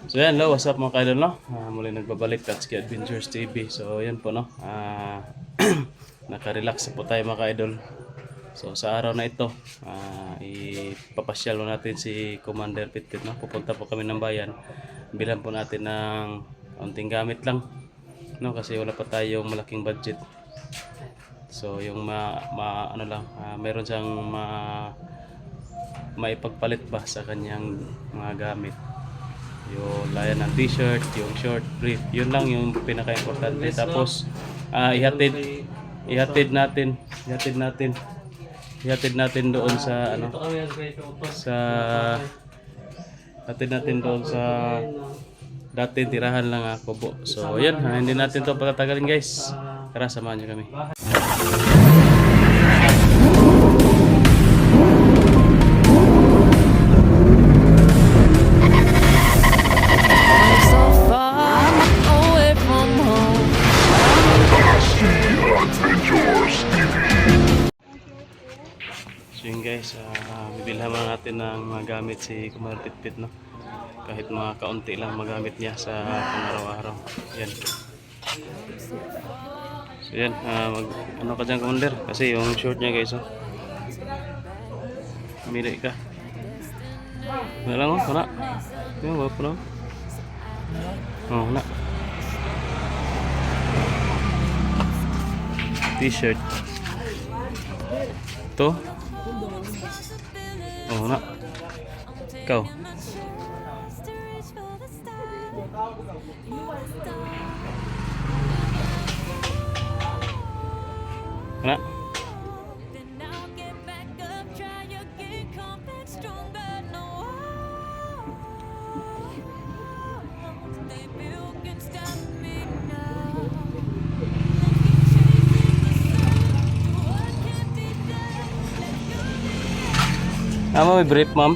So yan, hello, what's up mga kaidol, no? Muli nagbabalik Tatsuki Adventures TV. So yan po, no? Naka-relax po tayo mga kaidol. So sa araw na ito, ipapasyal natin si Commander Pitpit, no? Pupunta po kami ng bayan. Bilhan po natin ng kaunting gamit lang, no? Kasi wala pa tayong malaking budget. So yung ano lang, meron siyang maipagpalit ba sa kanyang mga gamit. Yung layan ng t-shirt, yung short brief, yun lang yung pinaka-importante. Tapos ihatid natin doon sa ano, hatid natin doon sa dati tirahan lang ako po. So yan, hindi natin to patatagalin guys. Tara, samahan niyo kami. So yun guys, bibilhan natin ng mga gamit si Commander Pitpit, no? Kahit mga kaunti lang magamit niya sa pang-araw-araw. Yan. So yan, ano ka dyan Commander? Kasi yung short niya guys, oh. Pamili ka. Wala lang, oh, wala. Yung wala lang. Oh, wala. T-shirt. Ito. Oh, wala. Ikaw. Wala. May brief, ma'am.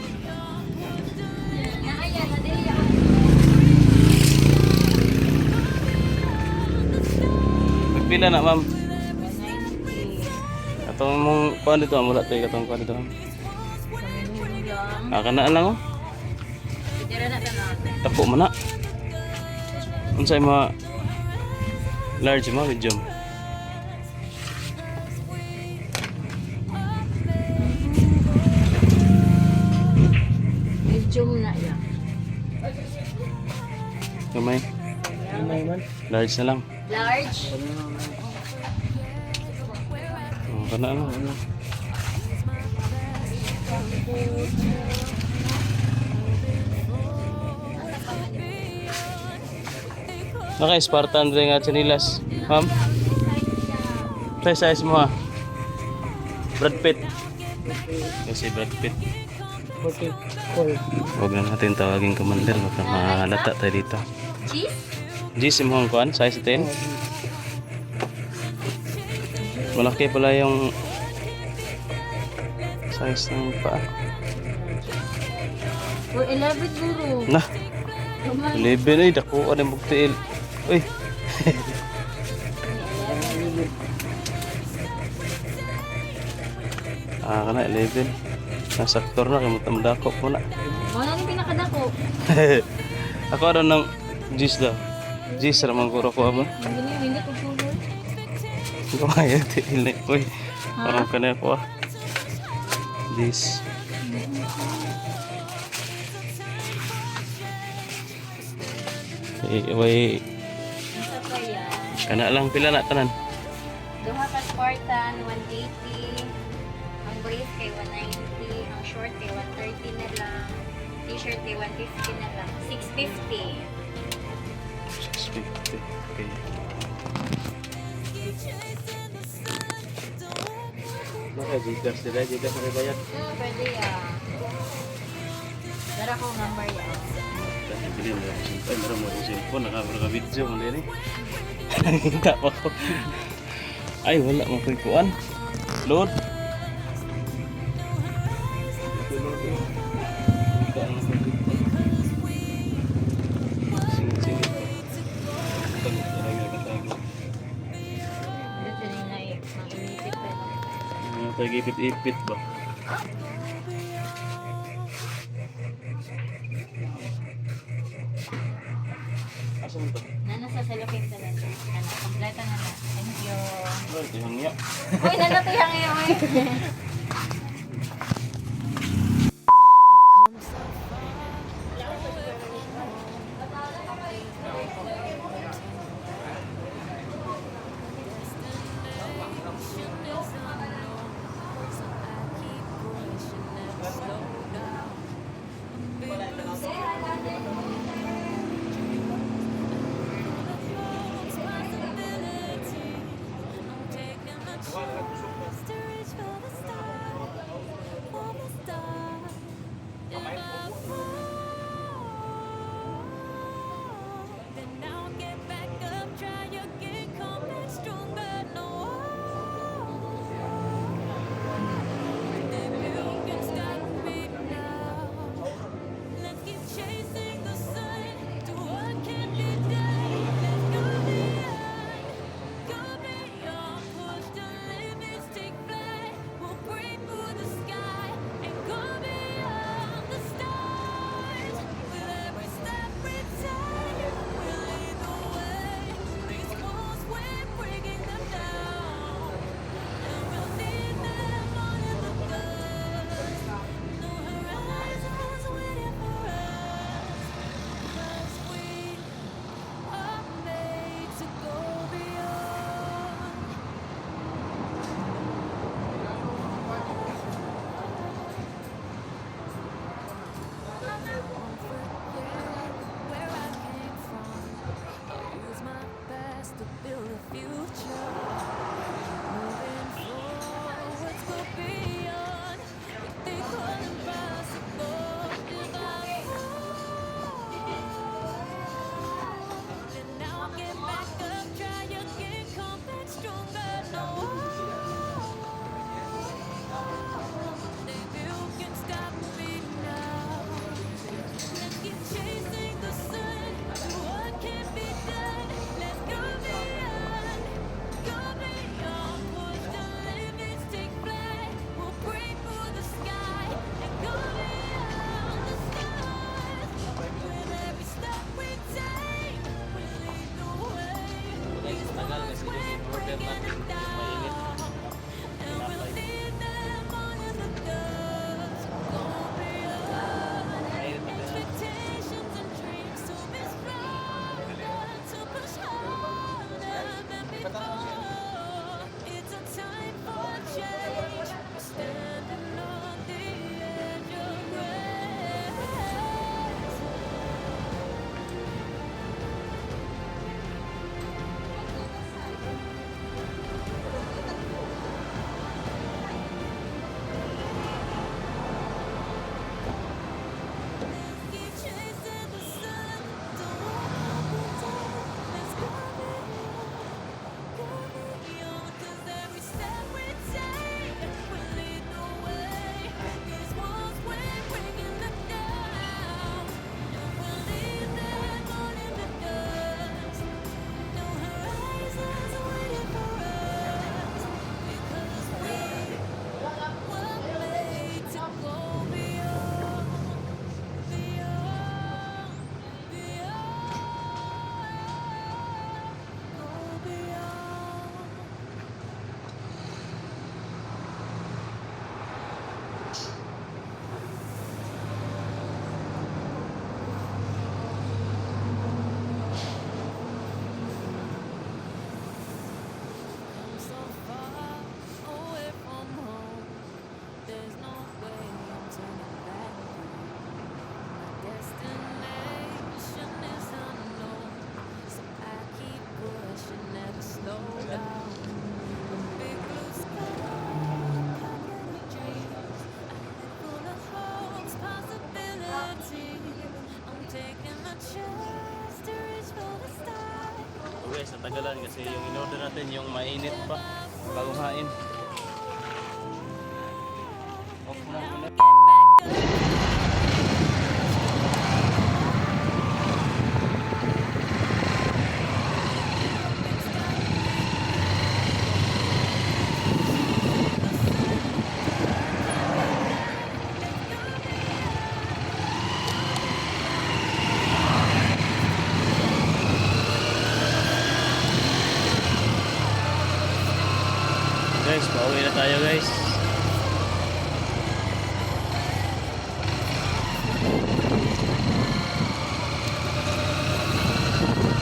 Magpila na, ma'am. Katong mong kuan dito, mula tayo katong kuan dito. Kanaan lang, oh. Tapo mo na. Unsay mga large mo, medium. Medium na yan. Gamay. Large na lang. Large? Oh, kanaan lang. Naka-Spartan rin nga chinilas. Ma'am? Size mo ha? Brad Pitt. Kasi Brad Pitt. Huwag na natin tawagin Commander. Baka mahalata tayo dito. Cheese? Cheese mo ang kuhan? Size 10? Malaki pala yung size ng paa. For 11 guru. Nah, 11 ay dako ano yung buktiil. Uy. Kana 11. Nasa sektor na kay mutamdako po na. Wala ni pinakadako. Ako ano ng juice daw. Juice ramang kuro ko mo. Hindi ko sulo. Kumaya tiil. Uy. Parang kana ko ah. Juice. Way kana lang pila na tanan. Duha ka Spartan 180. Ang brief kay 190, ang short kay 130 na lang. T-shirt kay 150 na lang. 650. 650. Okay. Maka Gcash sila, Gcash na bayad. Pwede yan. Dara ko number yan. Bili mo yung cellphone, meron mo yung cellphone, naka-video mo din eh. Hindi pa ko. Ay, wala mo ko'y kuan. Load. Singit-singit pa. Tagot talaga katago. Dito din na yung inipit pa lang. Tag-ipit-ipit ba? Asa mo to? Nasa cellophane cylinder. Ano, kompleto na na. Thank you. Oh, ito yung niya. Uy, nalatuyang iyo eh. Tagal kasi yung order natin mainit. Uwi sa tagalan kasi yung in-order natin yung mainit pa bagong hain. Off na muna. pauwi na tayo guys.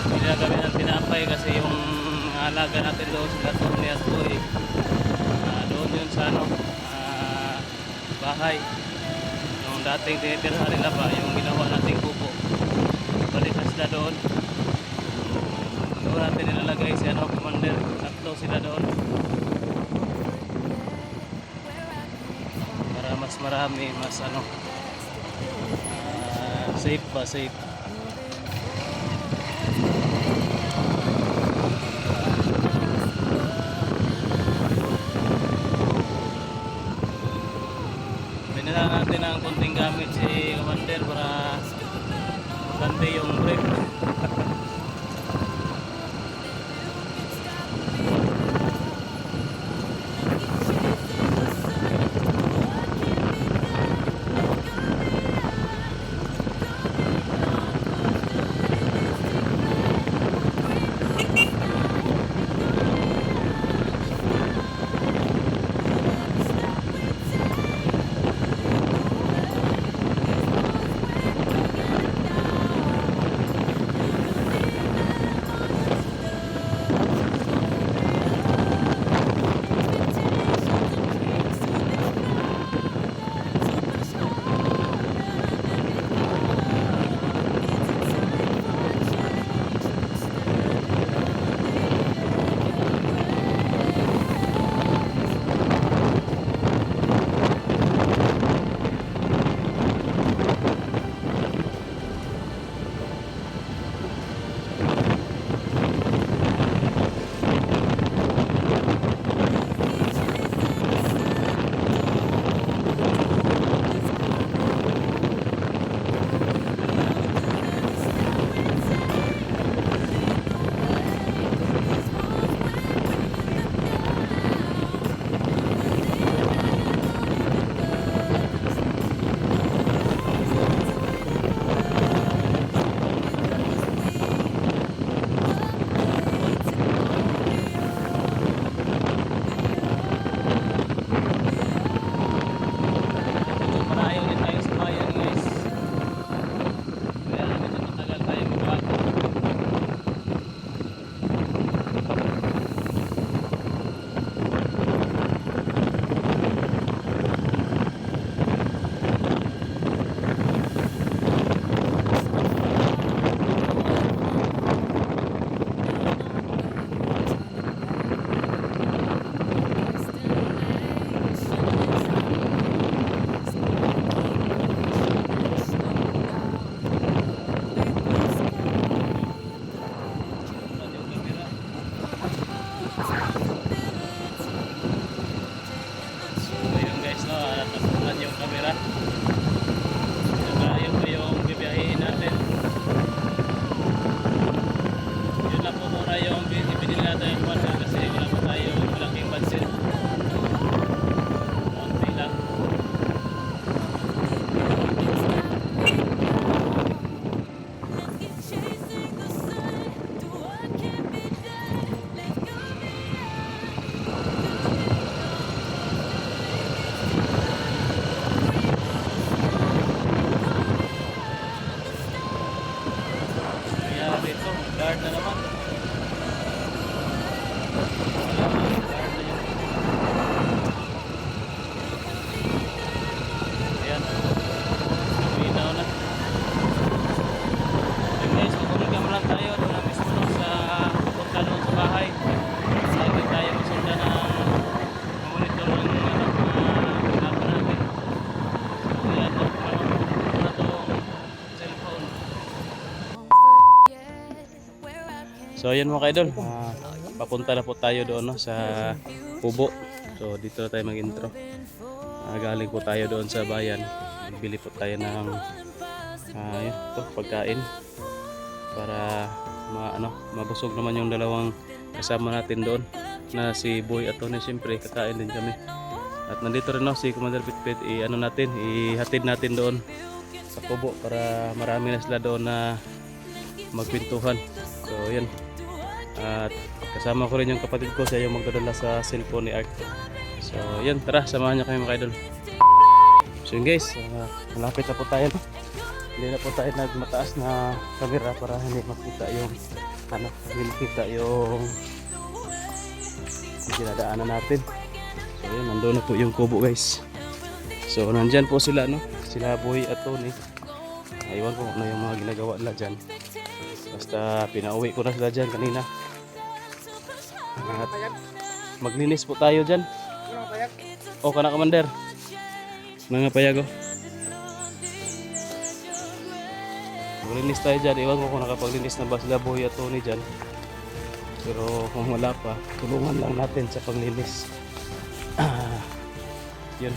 Hindi na kami ng tinapay kasi yung mga alaga natin doon sila Tony at Boy. Doon yun sa ano, bahay. Yung dating tinitirhan nila pa, yung ginawa nating kubo. Balik na sila doon. Doon natin nilalagay si ano, Commander. Tatlo sila doon. Para mas marami, mas ano, safe ba, safe. Binila natin ang konting gamit si Commander para maganda yung brake. Guard na naman. Ayan. Binaw na. Ayun guys, magpapagam lang tayo. Doon na mismo doon sa punta doon sa bahay. Lagi tayo masundan ng monitor ng pinapa natin. Ayan, na itong cellphone. So ayan mga kaidol, papunta na po tayo doon no, sa Kubo. So dito na tayo mag-intro. Galing po tayo doon sa bayan. Bili po tayo ng pagkain para mabusog naman yung dalawang kasama natin doon na si Boy at Tony. Siyempre kakain din kami. At nandito rin no, si Commander Pitpit, ihatid natin doon sa Kubo para marami na sila doon na magpintuhan. So yan. At kasama ko rin yung kapatid ko, siya yung magdadala sa cellphone ni Art. So, yun, tara, samahan niyo kami mga idol. So yun guys, malapit na po tayo. No? Hindi na po tayo nagmataas na camera para hindi makita yung hindi makita yung dinadaanan natin. So yun, nandun na po yung kubo guys. So nandyan po sila, no? Sila Boy at Tony. Aywan ko ano yung mga ginagawa nila dyan. Basta pinauwi ko na sila dyan kanina. At maglinis po tayo dyan. O kana Commander. Mga payago. Maglinis tayo dyan. Iwan ko kung nakapaglinis na ba sila Boy at Tony dyan. Pero kung wala pa, tulungan lang natin sa paglinis. Yun.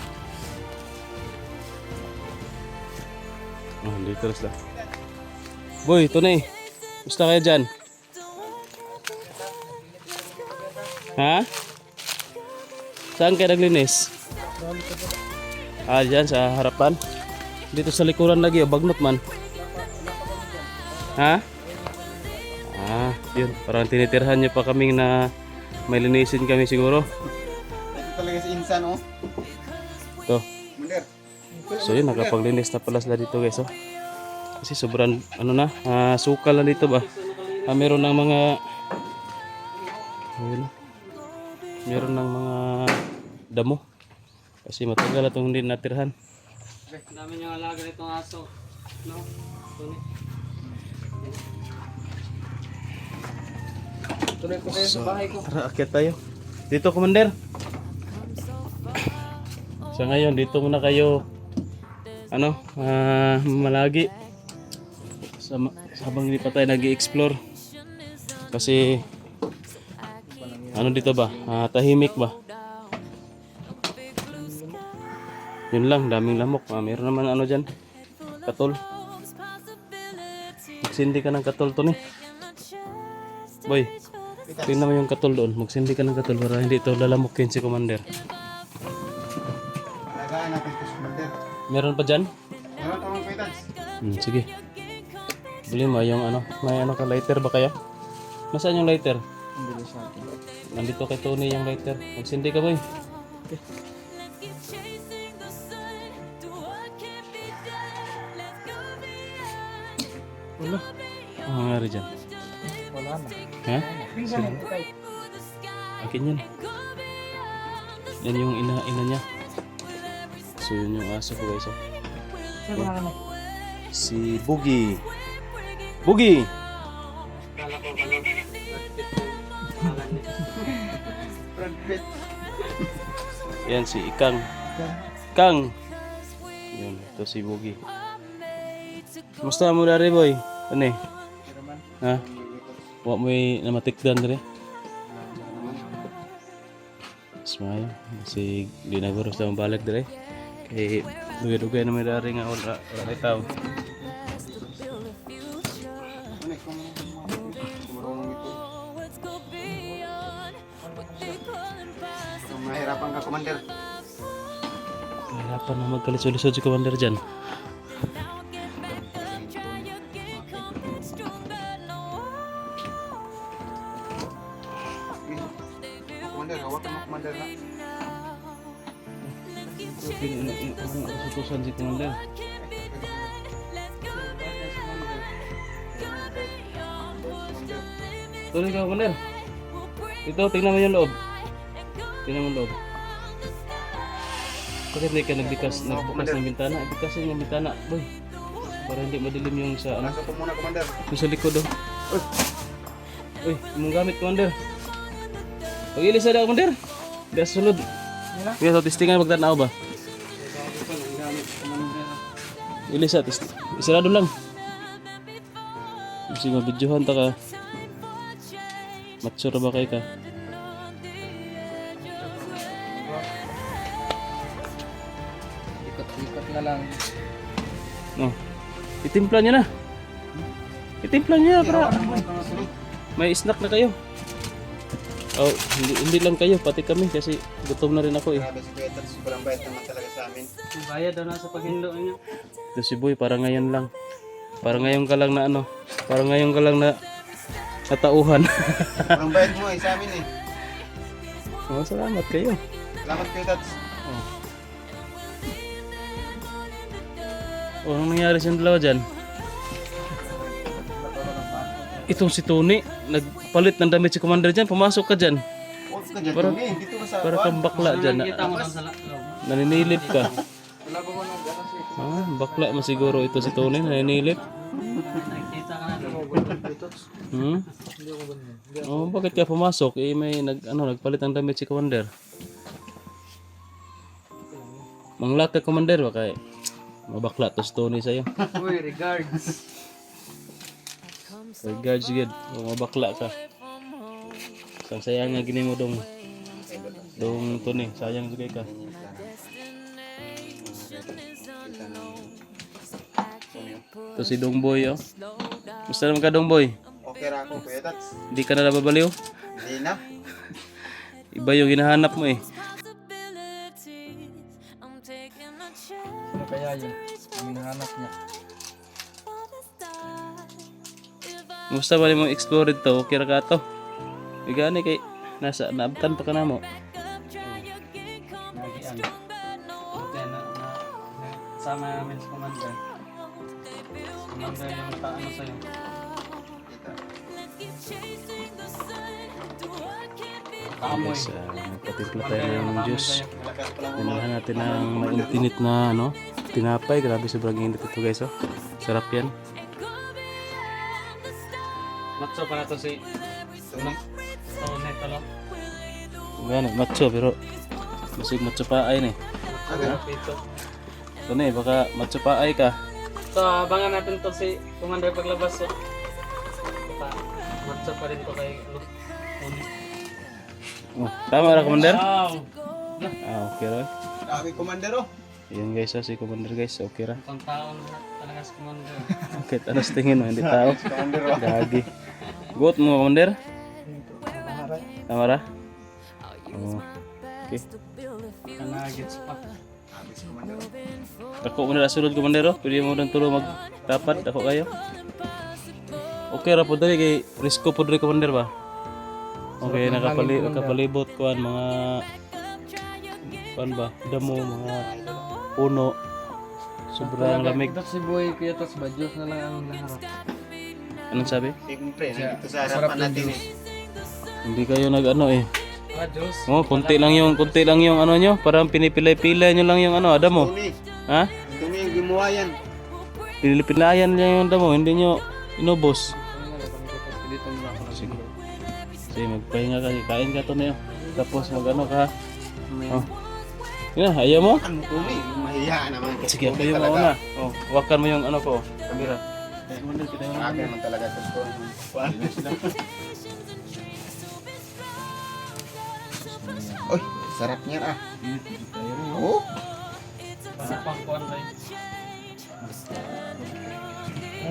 Oh, dito na sila. Boy, Tony. Gusto kayo dyan? Ha? Saan kayo naglinis? Dyan sa harapan. Dito sa likuran lagi, bagnot man. Ha? Yun. Parang tinitirhan nyo pa kaming na may linisin kami siguro. Ito talaga si Insan, oh. Ito. Commander. So yun, nakapaglinis na pala sila dito guys. Oh. Kasi sobrang, sukal na dito ba? Meron ng mga, ayun, meron ng mga damo. Kasi matagal na itong hindi natirhan. Ang dami niyang alaga nitong aso. No? Tony. Tuloy ko kayo sa bahay ko. Tara, akyat tayo. Dito, Commander. So ngayon, dito muna kayo malagi. Habang hindi pa tayo nag-i-explore. Kasi dito ba? Tahimik ba? Yun lang, daming lamok. Meron naman dyan. Katol. Magsindi ka ng katol to ni. Boy, tingnan mo yung katol doon. Magsindi ka ng katol para hindi ito lalamukin si Commander. Alagaan natin ito, Commander. Meron pa dyan? Meron tamang kaitas. Sige. Bili mo yung may ka lighter ba kaya? Nasaan yung lighter? Hindi sa atin. Nandito kay Tony yung lighter. Magsindi ka boy. Okay. Wala. Ang nangyari dyan? Wala na. Ha? Sige. Akin yan. Yan yung ina niya. So yun yung aso ko guys. Si Boogie. Boogie! Brad Pitt. Yan si Ikang. Kang! Yun, ito si Boogie. Musta mo dari boy? Ano eh? Ha? Huwag mo namatikdan rin. Smile. Kasi di na guro sa balik dire. Kaya dugay-dugay naman dari nga wala kay tao. Ano, kumurong ito. So, mahirapan ka, Commander. Mahirapan na magkalisod-lisod si Commander dyan. Commander, hawakan mo, Commander, na. Utusan si Commander. Tuloy ka, Commander. Ito, tingnan mo yung loob. Tingnan mo yung loob. Bakit hindi ka nagbukas ng bintana? Ibikasin yung bintana, boy. Para hindi madilim yung sa Pasok ko muna, Commander. yung sa likod, oh. Uy, mong gamit, Commander. Pag-ilis na, Commander. Hindi sa sulod. Kaya sa testingan, magtanaw ba? Ilis at isarado lang. Kasi mabidyohan ta ka. Matsura ba kayo ka? Ikot-ikot na lang. No. Itimpla niya na. Itimpla niya para may snack na kayo. Oh, hindi lang kayo, pati kami kasi gutom na rin ako eh. Grabe si Kuya Tats, walang bayad naman talaga sa amin. Ang bayad daw na sa paghindo niya. Ito si Boy, para ngayon lang. Para ngayon ka lang na para ngayon ka lang na natauhan. Walang bayad mo sa amin eh. Oh, salamat kayo. Salamat Kuya Tats. Oh, anong nangyari sa dalawa dyan? Itong si Tony, nagpalit ng damit si Commander dyan. Pumasok ka dyan. Huwag ka dyan, Para- Tony. Dito ka sa Para kang bakla dyan. Nakita mo doon sa loob. Naninilip ka. Wala ba mo nang gana siya? Ah, bakla mo siguro ito si Tony, naninilip. Nakita ka na. Oh, bakit ka pumasok? Eh, may nagpalit ng damit si Commander. Manglat ka, Commander, baka mabakla to si Tony sa'yo. Uy, regards. Regards good. O, mabakla ka. Sayang nga gini mo dong Tony, sayang juga ka. Ito si Dongboy, oh. Gusto naman ka, Dongboy? Okay ra ako Kuya Tats. Hindi ka na nababaliw? Hindi na. Iba yung hinahanap mo eh. Ano kaya yun? Ang hinahanap niya. Gusto ba mo explore ito? Okay ra ka to? Bigani kay naabtan pa ka na mo. Nagian. Buti na sama namin si Commander. Commander yung taano sa'yo. Kaamoy. Guys, nagpatimpla tayo ng juice. Malakas pa lang Pinuha natin ng maintinit na tinapay. Grabe sobrang init ito guys, oh. Sarap yan. Matso pa na to si Tony. Tony talo. Gani, macho pero masig macho pa ay ni. Pito. Ito ni, baka macho pa ay ka. So, abangan natin to si Commander paglabas. So, matso pa rin to kay Tony. Oh, tama ra, Commander? Wow! Ah, okay ra. Dami Commander oh. Yan guys, oh, si Commander guys, okay ra. Itong taon na talaga si Commander. Okay, alas tingin mo, hindi tao. Commander oh. Gagi. Good mo, Commander? Tama ra? Oh, okay. Kanagits pa. Dami si Commander oh. Ako mo na sulod, Commander, oh. Pwede mo nang tulo magtapat, ako kayo. Okay ra po dali kay risko po dali, Commander ba? Okay, nakapalibot kuan mga kuan ba? Damo, mga puno. Sobrang lamig. Ito si Boy, kaya ito si Bajos na lang ang naharap. Anong sabi? Siyempre, nandito sa harapan natin eh. Hindi kayo nag-ano eh. Bajos? Oh, konti lang yung ano nyo. Parang pinipilay-pilay nyo lang yung ano, damo. Tony. Ha? Tony yung gumawa yan. Pinipilayan nyo yung damo, hindi nyo inubos. Dito mo lang ako. Sige. Sige, magpahinga ka. Kain ka to na yun. Tapos mag-ano ka. Oh. Yan, ayaw mo? Ano Tony? Mahiya naman. Sige, ako yung talaga. mauna. Oh, wakan mo yung ano ko. Kamera. Commander, kita yung Grabe naman talaga ito Tony. Uy, sarap niya ah. Oh, Pang kuwan tayo.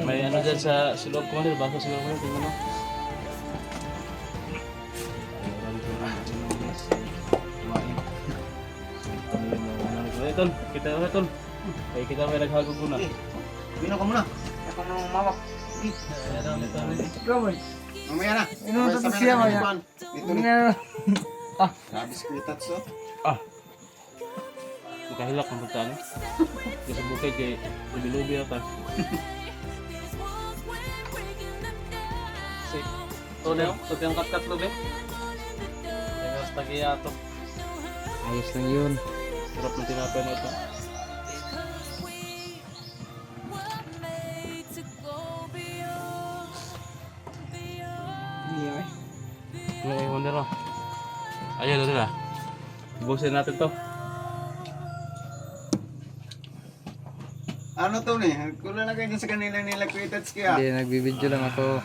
May ano dyan sa silog ko nila, baka siguro ko tingnan mo. Tol, kita mo tol. Ay kita may naghagog muna. bino ka muna. Ako nang mawak. Mamaya na. Inuto to siya maya. Dito na. Grabe si Kuya Tats oh. Ah. Nakahilak ng pagtani. Kasi bukid kay lubi-lubi ata. Si Tony, so yung kat-kat lo be? Ayos tagiya to. Ayos lang yun. Sarap ng tinapay na ito. May wonder mo. Ayun na. Busin natin to. Ano to ni? Kulang na kayo sa kanila nila Kuya Tats kaya. Hindi, nagbibideo lang ako.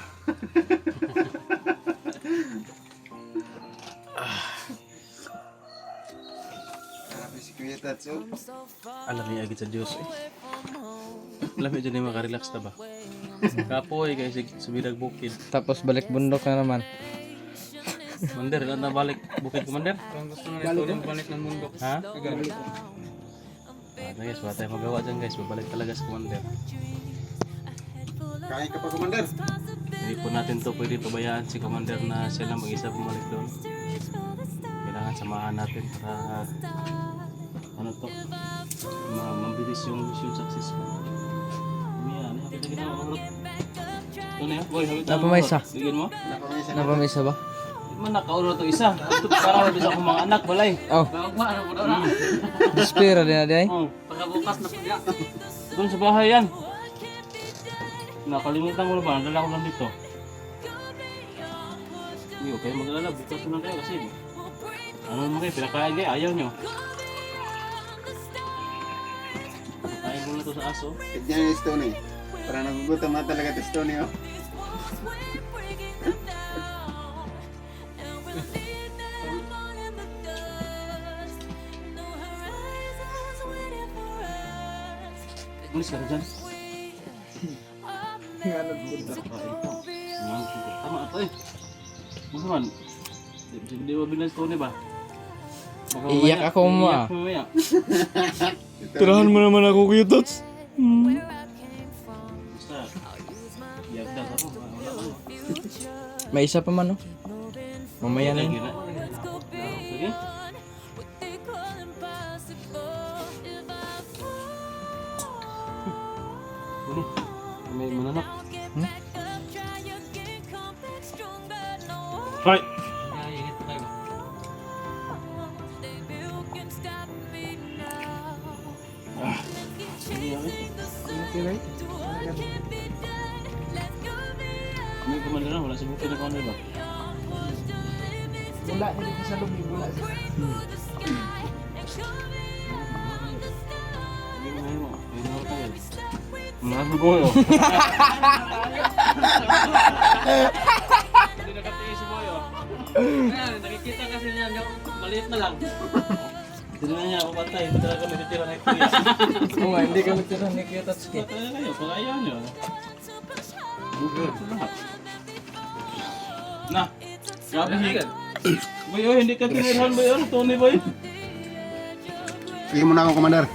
Grabe si Kuya Tats oh. Alam niya agad sa Diyos eh. Alam niya dyan yung makarelax na ba? Kapoy kayo sa bidag bukid. Tapos balik bundok na naman. Commander, ilan na balik bukid, Commander? Kung gusto na ito yung balik ng bundok. Ha? Guys, wala tayong magawa dyan guys. Babalik talaga sa Commander. Kain ka pa Commander. Hindi po natin to pwede pabayaan si Commander na siya lang mag-isa bumalik doon. Kailangan samahan natin para ano to, mabilis yung mission successful. Yan, hapit na kita mga ito na yan, boy, hapit na. Napa may isa? Bigyan mo? Napamisa ba? Man nakauna to isa. Para mabisa akong mga anak, balay. Oh, Ano po na? dispira din na din. Oh, Pagkabukas na po niya. doon sa bahay yan. Nakalimutan ko na ba? Nadala ko lang dito. Hindi ko kayo mag-alala. Bukas na lang kayo kasi ano naman kayo, pinakain kayo, ayaw nyo. Pakain ko na to sa aso. Tignan yung Stoney. Parang nagugutom na talaga ito Stoney, oh. Ulis ka na dyan. Tama ito eh. Gusto man. Di ba bilang Tony ba? Baka mamaya- Iiyak ako, ma. Iiyak mamaya. Tirahan mo naman ako, Kuya Tots. Basta. Iyak daw ako. Wala ko. May isa pa man, oh. Mamaya na Lagi yun. na. Sige. Ini, may mananak. Hoy! Naiingit po kayo. May kumanda na, wala sa bukin na kumanda ba? Wala, hindi sa loob, wala. Hindi mo ngayon mo. May mga tagal. Mga boyo. Hindi nakatiis si boyo. Ayan, nakikita kasi niya yung maliit na lang. Hindi na niya ako patay. Hindi talaga may titira na ito. Oo nga, hindi kami tira ni Kuya Tots. Patay na kayo, pag ayaw nyo. Na, grabe higit. Boy, oh, hindi ka tinirhan boy. Ano, Tony boy? Sige mo na ako, Commander.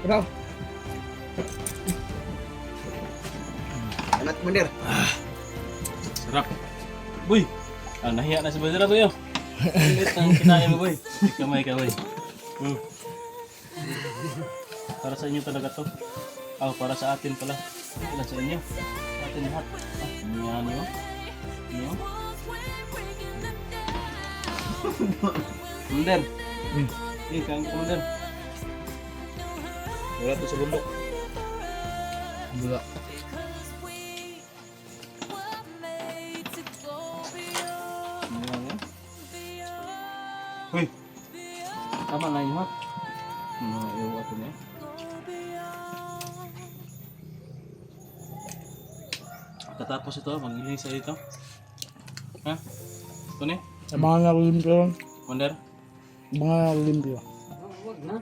Bro, Anak, Commander. Sarap. Boy, nahiya na si Boy. Sarap boy. Oh. Ulit ang kinain mo boy. Kamay ka boy. Para sa inyo talaga to. Para sa atin pala. Pala sa inyo. Sa atin lahat. Yan yun. Yan. Commander. Kain ko Commander. Wala to sa bundok. wala. Hoy. Tama na yun ha. Iwa ito na. Katapos ito, mag-ilisa dito. Ha? Ito na. Sa mga limpyo, Commander. mga limpyo. Huwag na.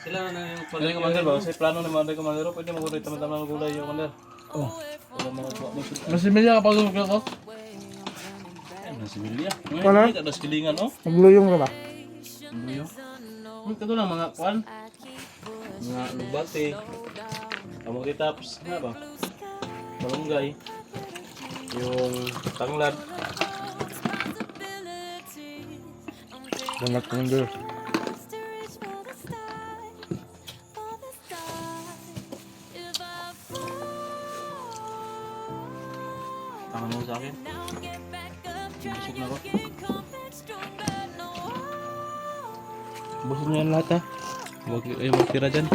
Sila na yung Pwede Commander ba? Sa plano ni Commander Commander, pwede mag-ulit tama-tama ng gulay yung Commander. Oh. Wala mga buwak mo siya. Masimilya ka pag Kuya Tots? Si Milya. Wala. Hindi ka das kilingan, oh. Magluyong ka ba? Buyo. Ito lang mga kwan. Mga lubate. Tama kitaps. Nga ba? Malunggay. Yung tanglad. Bangat Commander. Tangan mo sa akin. Busog na ako. Busog na yan lahat, ha? Huwag tira dyan.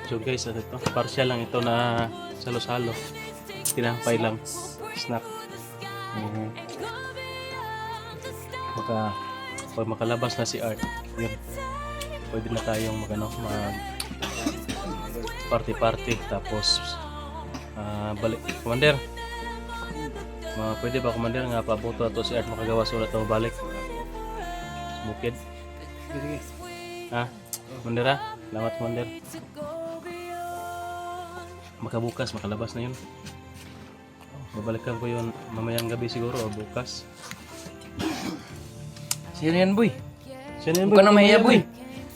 So guys, ano ito? Partial lang ito na salo-salo. Tinapay lang. Snack. Pag makalabas na si Art, yun. Pwede na tayong mag party-party. Tapos, balik. Commander, pwede ba Commander nga pabuto ato si Art makagawa sulat na balik? Bukid. Ha? Commander ha? Salamat Commander. Makabukas, makalabas na yun. Babalikan ko yun mamayang gabi siguro o bukas. Sino yan, boy? Sino yan, Huwag ka na mahiya, boy.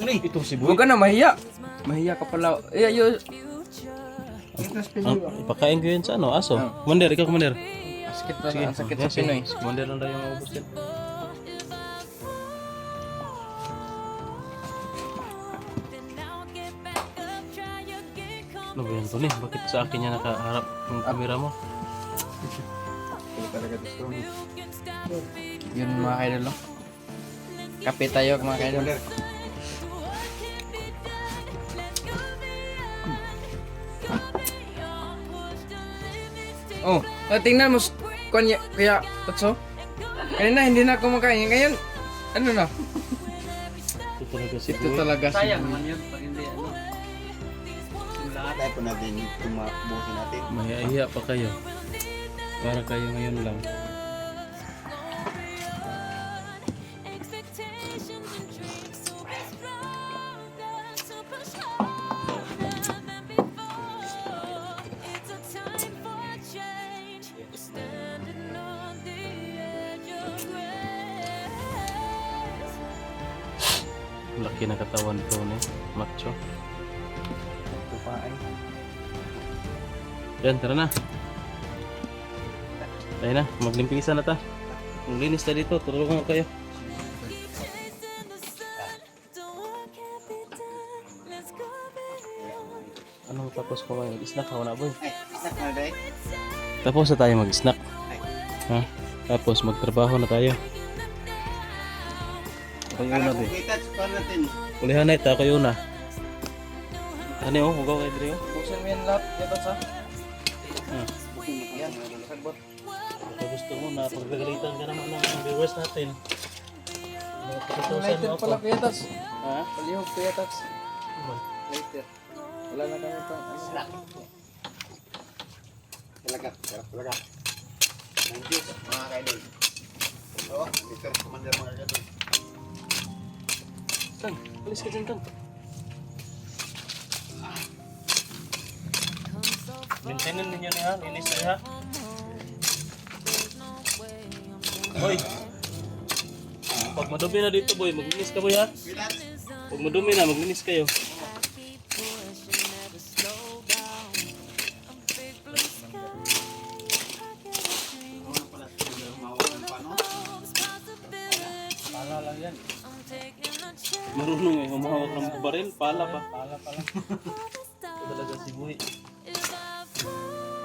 Ito si Huwag ka na, mahiya. Mahiya ka pala. Ayo. Ipakain ko yun sa ano, aso. Commander, ikaw commander. Sakit pa, ang sakit sa Pinoy. Si commander lang daw yung maubos din. Ano ba yan, Tony? Bakit sa akin niya nakaharap yung camera mo? Yun mga kaidol. No? Kape tayo mga kaidol. Oh, tingnan mo kaya Tatso. Kanina hindi na ako makain. Ngayon, ano na? Ito talaga si Ito Boy. talaga si Sayang Boy. naman yun pag hindi ano. Simulahan. Tayo po natin buhusin natin. Mahiya pa kayo. Para kayo ngayon lang. Laki na katawan ko ni macho. Tupain. Yan, tara na. Tayo na, maglimpisan na ta. Kung linis na dito, tulungan ko kayo. Ano tapos ko kayo? Mag-snack ako na boy. Ay, isa ka na dahil. Tapos na tayo mag-snack. Ha? Tapos magtrabaho na tayo. Kayo na din. Kita, paano natin? Ulihan na ito, kayo na. Ano yung hugaw kayo dito? Buksan mo yan lahat. Ito sa. Yan, sagbot. Kung gusto mo na pagagalitan ka naman ng viewers natin. Lighter pala kuya Tats. Ha? Palihog kuya Tats. Lighter. Wala na kami pang ano. Talaga, talaga. Thank you, mga kaidol. Oo, Mr. Commander mga kaidol. Tang, alis ka dyan, Tang. Maintainin ninyo na yan, inis na ha. Hoy! Pag madumi na dito boy, maglinis ka boy ha. Pag madumi na, maglinis kayo. Pala lang yan. Marunong eh, humahawak ng baril, pala pa. Pala pa lang. Ito talaga si Boy.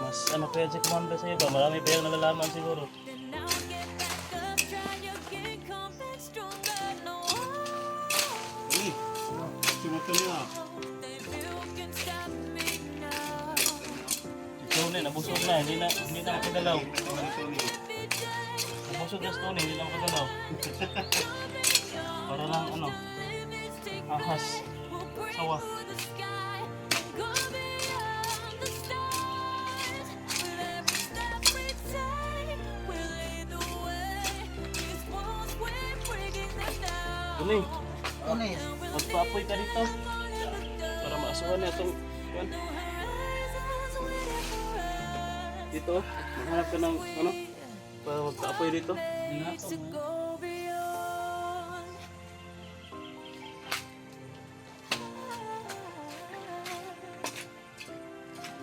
Mas ano kaya si Commander sa iba, marami pa yung nalalaman siguro. Sumuto niyo. Si Tony, nabusog na, hindi na makagalaw. Nabusog na si Tony, hindi na makagalaw. Para lang ano, ahas, sawa. Tony, magpaapoy ka dito. Para maasuhan na itong yan. Dito, maghanap ka ng ano, para magpaapoy dito.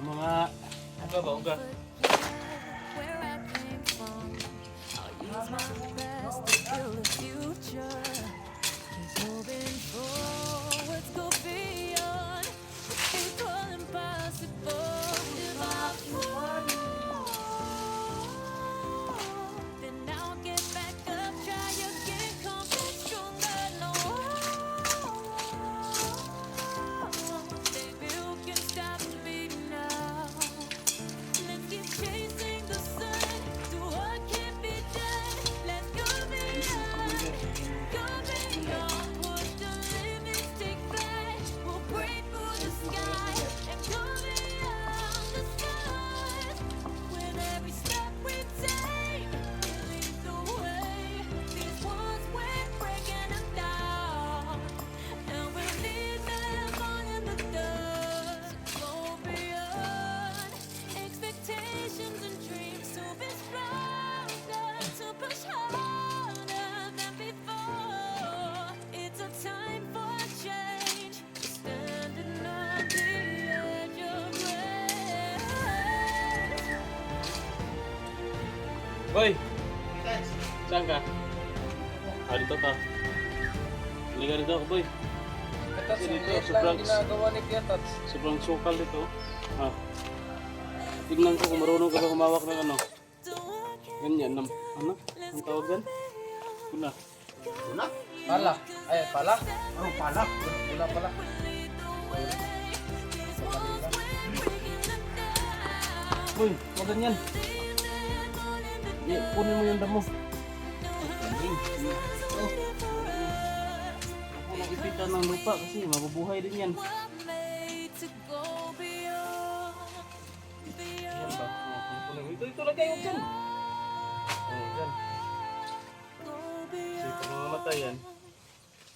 Yung mga uga ba, uga? Boy! Saan ka? Ah, dito ka. Hindi ka dito ako, boy. Tats, Dito, liit lang sobrang- ginagawa ni Kuya Tats. Sobrang sukal dito. Ah. Tignan ko kung marunong ka ba humawak ng ano. Ganyan, ano? Ang tawag yan? Kuna. Una? Pala. Ay, pala. Anong pala? Wala pala. Uy, huwag ganyan. Kunin mo yung damo. Ako nagipitan ng lupa kasi mabubuhay din yan. Yan ba? Ito lagay mo dyan. Dyan. Kasi pag mamamatay yan,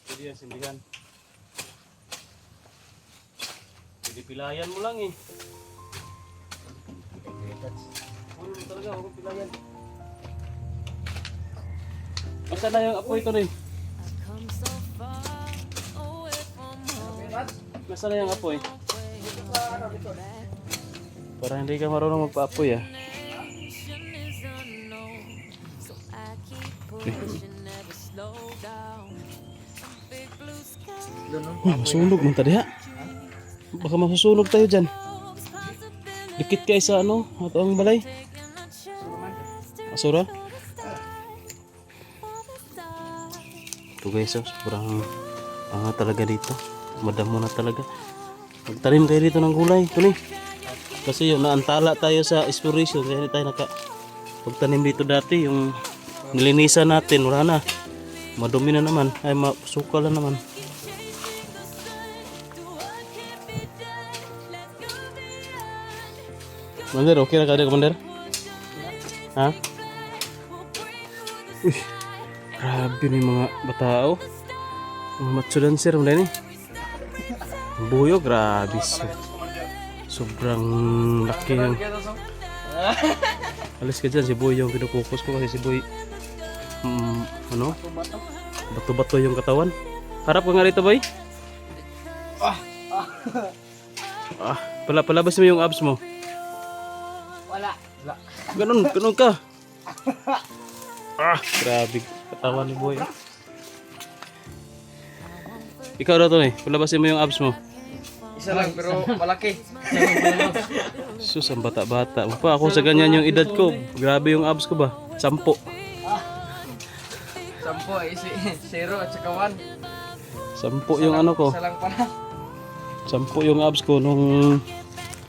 pwede yan sindihan. Pwede pilayan mo lang eh. Ano mo talaga, huwag mong pilayan. Basta na yung apoy ko rin. Nasa na yung apoy? Para hindi ka marunong magpa-apoy ah. Masunog man tadi ha? Baka masusunog tayo dyan. Dikit kayo sa ano, ato ang balay. Asura? Ito guys, sobrang talaga dito. Madamo na talaga. Magtanim kayo dito ng gulay. Ito ni. Kasi yun, naantala tayo sa exploration. Kaya hindi tayo pagtanim dito dati. Yung nilinisan natin, wala na. Madumi na naman. Ay, masukal na naman. Commander, okay na ka din, Commander? Ha? Uy, grabe ni mga batao. Mga matsudancer, wala ni. Buyo, grabe. Sobrang laki ng... Alis ka dyan, si Boy yung kinukukus ko kasi si Boy... ano? Bato-bato yung katawan. Harap ka nga rito, Boy. Palabas mo yung abs mo. Ganun ka. Grabe katawan ni Boy. Ikaw daw to eh, palabasin mo yung abs mo. Isa lang pero malaki. Sus, ang bata-bata. Pa ako sa ganyan yung edad ko. Grabe yung abs ko ba? 10. 10 ay 0 at saka 1. 10 yung ano ko. Isa lang pala. 10 yung abs ko nung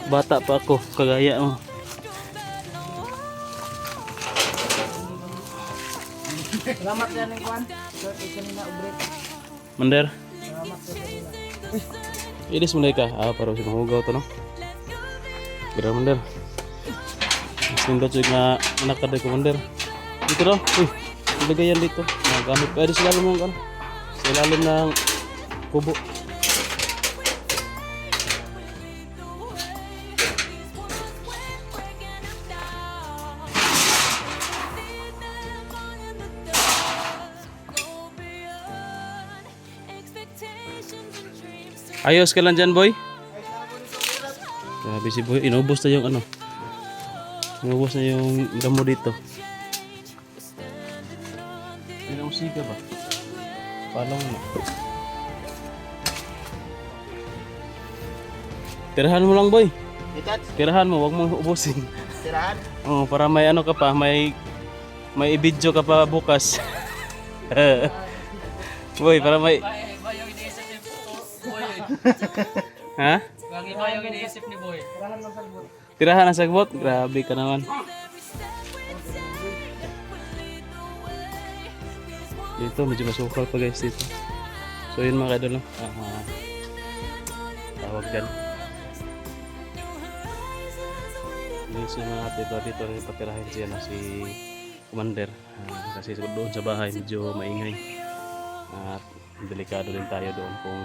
bata pa ako. Kagaya mo. Salamat yan ng kwan. Sir, isa nila ubrit. Mander, Salamat sa kanila. ilis mo na ka. Parang sinuhugaw to no. Kira Mander. Sindot yung anak ka ko Mander. Dito daw. Uy, ilagay yan dito. Nagamit pa. Sa ilalim ng sa ilalim ng kubo. Ayos ka lang dyan, boy. Grabe si boy. Inubos na yung ano. Inubos na yung damo dito. Pinausiga ba? Palong na. Tirahan mo lang, boy. Itats, Tirahan mo, wag mo ubusin. tirahan. Oh, para may ano ka pa, may i-video ka pa bukas. Boy, para may... Iba yung iniisip ni Boy. Ha? Iba yung iniisip ni Boy. Tirahan ang sagbot? Grabe ka naman. Dito, medyo masukal pa guys dito. So yun mga kadol, no? Tawag dyan. Minsan mga atiba dito rin patirahin siya na si Commander. Kasi doon sa bahay medyo maingay. At delikado din tayo doon kung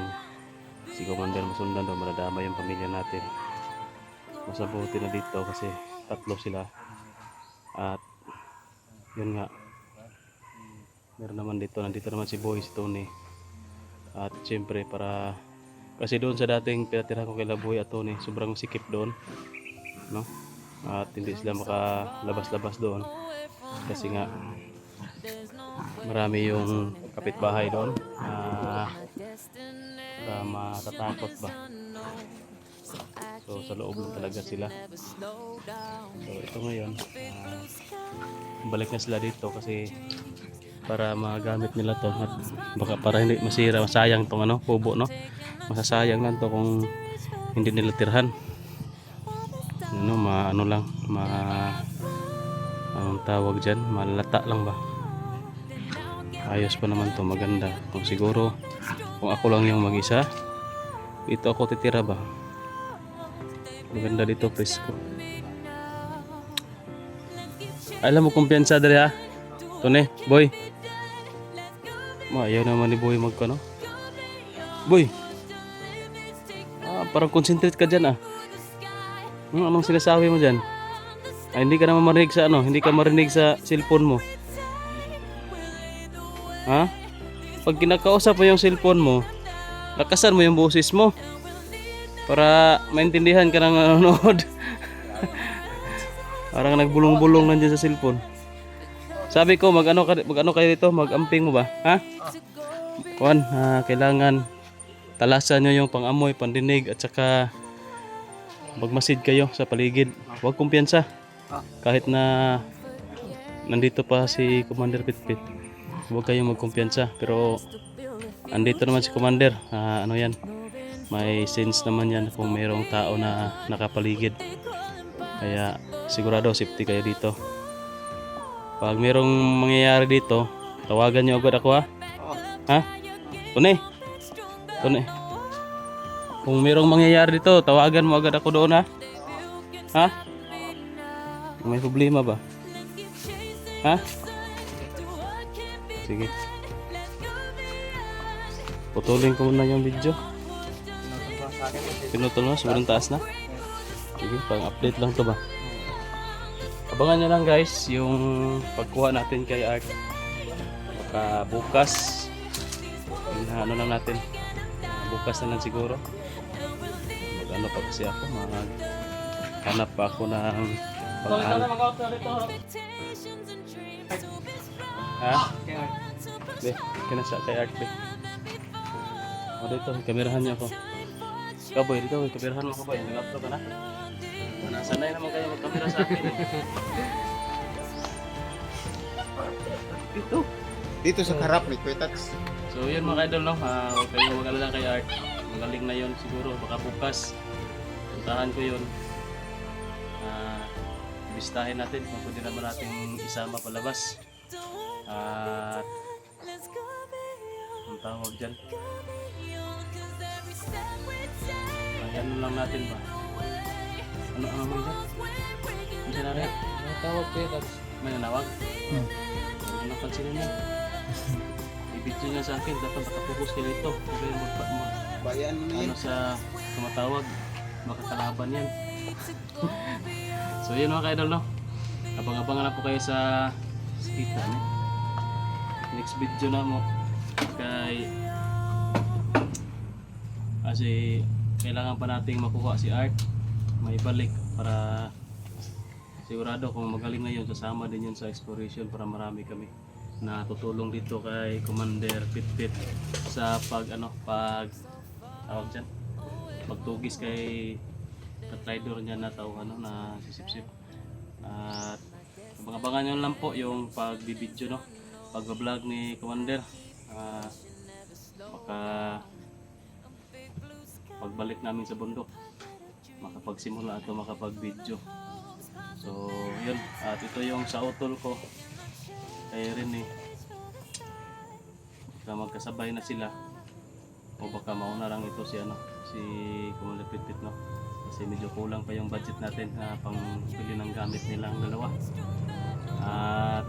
si Commander masundan doon, maradama yung pamilya natin. Mas mabuti na dito kasi 3 sila. At yun nga, meron naman dito, nandito naman si Boy, si Tony. At siyempre para, kasi doon sa dating pinatira ko kay Boy at Tony, sobrang sikip doon, no? At hindi sila makalabas-labas doon. Kasi nga marami yung kapitbahay doon. Matatakot ba? So sa loob lang talaga sila. So ito ngayon, balik na sila dito kasi para magamit nila to at baka para hindi masira, masayang tong ano, kubo, no? Masasayang lang to kung hindi nila tirhan. Ano, ano lang, anong tawag dyan, malata lang ba? Ayos pa naman to, maganda. Kung siguro kung ako lang yung mag-isa, dito ako titira ba? Maganda dito, presko. Alam mo, kumpiyansa dali ha. Tone, boy. Ayaw naman ni boy magkano. Boy. Parang concentrate ka dyan ah. Anong sinasabi mo dyan? Hindi ka naman marinig sa ano, hindi ka marinig sa cellphone mo. Ha? Pag kinakausap mo yung cellphone mo, lakasan mo yung boses mo para maintindihan ka ng nanonood. Parang nagbulong-bulong nandiyan sa cellphone. Sabi ko, mag-ano kayo dito? Mag-amping mo ba? Ha? Kuan, kailangan talasan nyo yung pang-amoy, pandinig, at saka magmasid kayo sa paligid. Huwag kumpiyansa. Kahit na nandito pa si Commander Pitpit, huwag kayong magkumpiyansa. Pero andito naman si Commander. Ano yan? May sense naman yan kung mayroong tao na nakapaligid. Kaya sigurado safety kayo dito. Pag mayroong mangyayari dito, tawagan niyo agad ako ha. Ha? Tone. Kung mayroong mangyayari dito, tawagan mo agad ako doon ha. Ha? May problema ba? Ha? Sige. Putulin ko muna yung video. Pinutol mo, sobrang taas na. Sige, pang-update lang to ba? Abangan nyo lang guys yung pagkuha natin kay Art. Baka bukas, ano lang natin, bukas na lang siguro. Mag-ano pa kasi ako, hanap pa ako ng pang-ano. Ha? Be, kinasa kay Art be. O dito, kamerahan niyo ako. Kaboy, dito, kamerahan mo kaboy. Nag-upload ka na? Sanay naman kayo magkamera sa akin eh. Dito sa harap ni Quetax. So yun mga idol, no? Huwag kayong mag-alala kay Art. Magaling na yun siguro. Baka bukas puntahan ko yun. Bistahin natin kung pwede naman natin isama palabas. At ang tawag dyan, ayan lang natin ba? Ano ang naman dyan? Ano siya narin? Tawag Quetax. May nanawag? Ano napansinin mo? I-video niya sa akin, dapat nakapokus kayo dito. Huwag kayong Bayan mo na yan. ano sa tumatawag, makakalaban yan. So yun mga ka-idol, no? Abang-abangan na po kayo sa kita, no? Next video na mo kay kasi kailangan pa nating makuha si Art, maibalik para sigurado kung magaling na yun, sasama din yun sa exploration para marami kami na tutulong dito kay Commander Pitpit sa pag tawag dyan, pagtugis kay katraidor niya na tauhan, na sisip-sip. At abangan nyo lang po yung pag-video, no? Pag-vlog ni Commander. Baka pagbalik namin sa bundok, makapagsimula at makapag-video. So yun, at ito yung sa utol ko kay Rene. Baka magkasabay na sila o baka mauna lang ito si Commander Pitpit, no? Kasi medyo kulang pa yung budget natin pang bili ng gamit nilang dalawa. At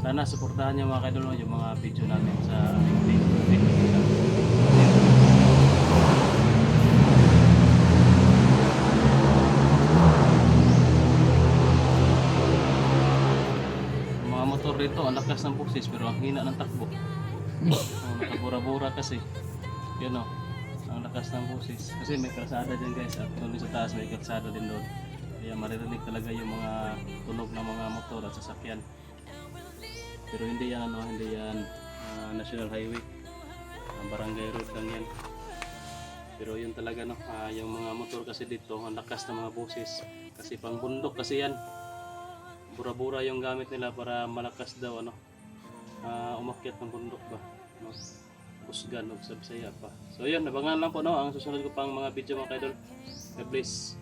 sana suportahan niyo mga kaidol yung mga video namin sa mga motor dito, ang lakas ng boses pero ang hina ng takbo. Nakabura-bura kasi. Yun o, ang lakas ng boses. Kasi may kalsada dyan guys, at doon sa taas may kalsada din doon. Kaya maririnig talaga yung mga tunog ng mga motor. motor at sasakyan. Pero hindi yan ano, hindi yan national highway. Barangay road lang yan. Pero yun talaga no, yung mga motor kasi dito, ang lakas ng mga boses. Kasi pang bundok kasi yan. Bura-bura yung gamit nila para malakas daw ano, umakyat ng bundok ba. No? Kusgan o sabsaya pa. So yun, abangan lang po no, ang susunod ko pang mga video mga kaidol. God bless.